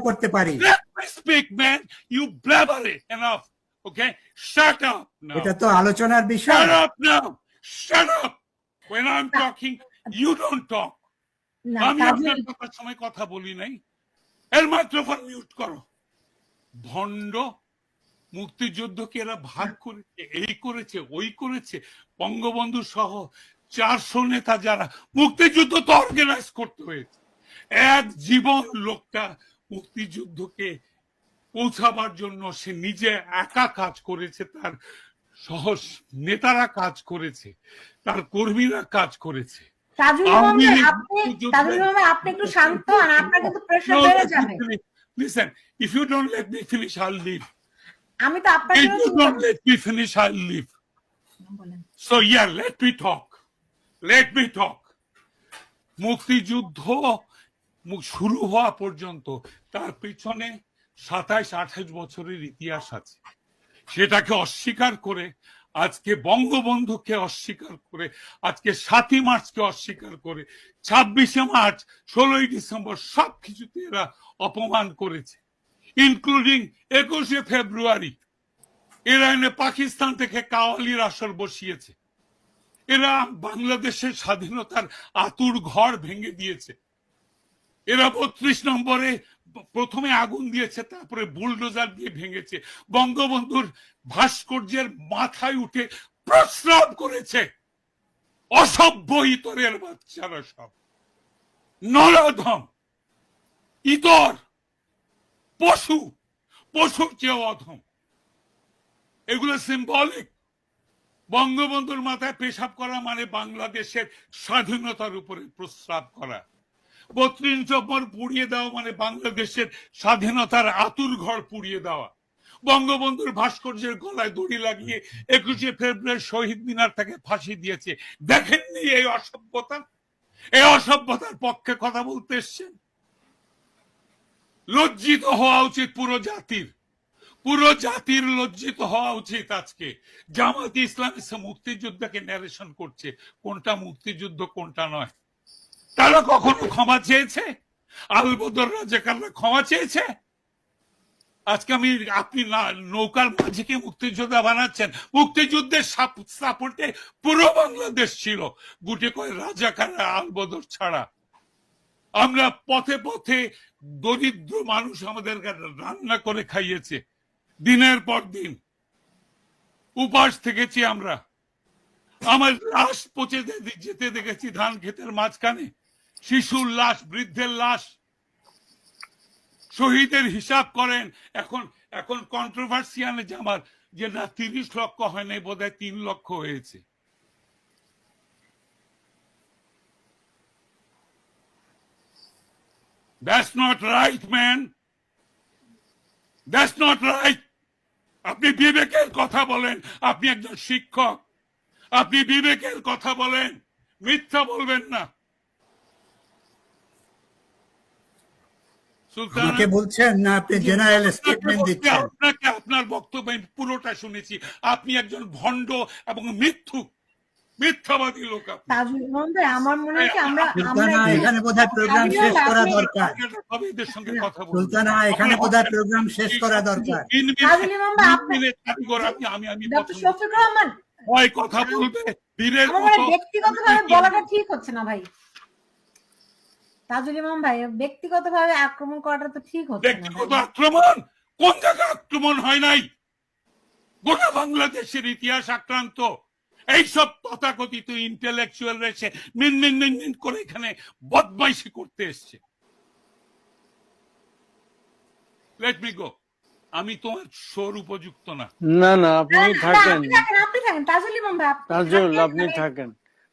করতে পারি। Let me speak, man. You blabber it enough. Okay? Shut up now. এটা তো আলোচনার বিষয়। Shut up now. Shut up. When I'm talking, you don't talk. আমি আপনার কথার সময় কথা বলি নাই। এর মাইক্রোফোন মিউট করো। ভণ্ড মুক্তিযুদ্ধকে এরা ভাগ করেছে, এই করেছে, ওই করেছে। বঙ্গবন্ধু সহ 400 নেতা যারা মুক্তিযুদ্ধ তো অর্গানাইজ করতে হয়েছে। এক জীবন লোকটা মুক্তিযুদ্ধকে পৌঁছাবার জন্য সে নিজে একা কাজ করেছে, তার সহ নেতারা কাজ করেছে, তার কর্মীরা কাজ করেছে। Listen, if you don't let me finish, I'll leave. If you don't let me finish, I'll leave. So yeah, let me talk. Let me talk. মুক্তিযুদ্ধ শুরু হওয়া পর্যন্ত তার পিছনে 27-28 বছরের ইতিহাস আছে। সেটাকে অস্বীকার করে আজকে বঙ্গবন্ধুকে অস্বীকার করে, আজকে 7ই মার্চকে অস্বীকার করে, 26শে মার্চ, 16ই ডিসেম্বর সবকিছুতে এরা অপমান করেছে, ইনক্লুডিং 21শে ফেব্রুয়ারি। এরা এনে পাকিস্তান থেকে কাওয়ালির আসর বসিয়েছে। এরা বাংলাদেশের স্বাধীনতার আতুর ঘর ভেঙে দিয়েছে। এরা 32 নম্বরে প্রথমে আগুন দিয়েছে, তারপরে বুলডোজার দিয়ে ভেঙেছে। বঙ্গবন্ধুর ভাস্কর্যের মাথায় উঠে প্রস্রাব করেছে। অসভ্য ইতরের বাচ্চারা সব নরধম, ইতর, পশু, পশুর চেয়ে অধম। এগুলো সিম্বলিক। বঙ্গবন্ধুর মাথায় পেশাব করা মানে বাংলাদেশের স্বাধীনতার উপরে প্রস্রাব করা। 32 নম্বর পুড়িয়ে দেওয়া মানে বাংলাদেশের স্বাধীনতার আতুর ঘর পুড়িয়ে দেওয়া। বঙ্গবন্ধুর ভাস্কর্যের গলায় দড়ি লাগিয়ে 21শে ফেব্রুয়ারি শহীদ মিনার থেকে ফাঁসি দিয়েছে। দেখেননি এই অসভ্যতা? এই অসভ্যতার পক্ষে কথা বলতে এসছেন? লজ্জিত হওয়া উচিত পুরো জাতির। পুরো জাতির লজ্জিত হওয়া উচিত। আজকে জামাত ইসলাম মুক্তিযুদ্ধকে ন্যারেশন করছে, কোনটা মুক্তিযুদ্ধ কোনটা নয়। তারা কখনো ক্ষমা চেয়েছে? আলবদর রাজাকাররা ক্ষমা চেয়েছে? আজকে আপনি নৌকার মাঝিকে মুক্তিযোদ্ধা বানাচ্ছেন। মুক্তিযুদ্ধের সাপোর্টে পুরো বাংলাদেশ ছিল, গুটি কয় রাজাকাররা আলবদর ছাড়া। আমরা পথে পথে দরিদ্র মানুষ আমাদেরকে রান্না করে খাইয়েছে, দিনের পর দিন উপাস থেকেছি আমরা। আমার লাশ পচে যেতে দেখেছি ধান ক্ষেতের মাঝখানে, শিশুর লাশ, বৃদ্ধের লাশ। শহীদের হিসাব করেন। এখন কন্ট্রোভার্সি আনে যে আমার যে না 30 লক্ষ হয় নাই, বোধহয় 3 লক্ষ হয়েছে। That's not right, man. That's not right. আপনি বিবেকের কথা বলেন। আপনি একজন শিক্ষক, আপনি বিবেকের কথা বলেন, মিথ্যা বলবেন না। সুলতানকে বলছেন না, আপনি জেনারেল স্টেটমেন্ট দিচ্ছেন। আপনাকে আপনার বক্তব্য পুরোটা শুনেছি। আপনি একজন ভণ্ড এবং মিথ্যাবাদী লোক। আমার মনে হয় আমরা এখানে বোধহয় প্রোগ্রাম শেষ করা দরকার। এদের সঙ্গে কথা বলুন। সুলতানা, এখানে বোধহয় প্রোগ্রাম শেষ করা দরকার। কথা বলবে ব্যক্তিগতভাবে বলাটা ঠিক হচ্ছে না ভাই। তাজুল ইমাম ভাই, ব্যক্তিগতভাবে আক্রমণ করাটা তো ঠিক হচ্ছে না। ব্যক্তিগত আক্রমণ কোন জায়গায় আক্রমণ হয় নাই? গোটা বাংলাদেশের ইতিহাস আক্রান্ত। এইসব তথাকথিত ইন্টেলেকচুয়াল এসে মিন করে এখানে বদমাইশি করতে এসছে। Let me go. আমি তোমার শোর উপযুক্ত না। না, আপনি থাকেন। তাজুল ইমাম ভাই, আপনি থাকেন,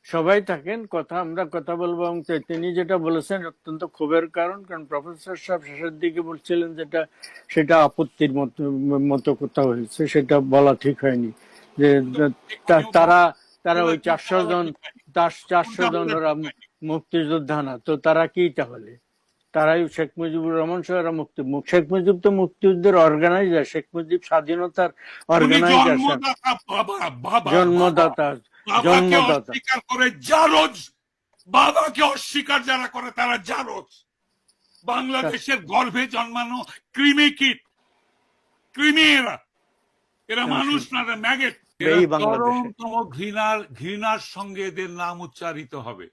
সবাই থাকেন। আমরা কথা বলবো। এবং তিনি যেটা বলেছেন অত্যন্ত ক্ষোভের কারণ প্রফেসর সাহেব শেষের দিকে বলছিলেন সেটা আপত্তির মতো কথা হয়েছে, সেটা বলা ঠিক হয়নি। যে তারা ওই 400 জন ওরা মুক্তিযোদ্ধা না, তো তারা কি? তাহলে তারাই শেখ মুজিবুর রহমান সহ এরা শেখ মুজিব তো মুক্তিযুদ্ধের অর্গানাইজার, শেখ মুজিব স্বাধীনতার অর্গানাইজার, জন্মদাতা। অস্বীকার করে জারজ, বাবাকে অস্বীকার যারা করে তারা জারজ। বাংলাদেশের গর্ভে জন্মানো কৃমি কীট, কৃমি এরা মানুষ না, ম্যাগেট। এই বাংলাদেশে চরমতম ঘৃণার সঙ্গে এদের নাম উচ্চারিত হবে।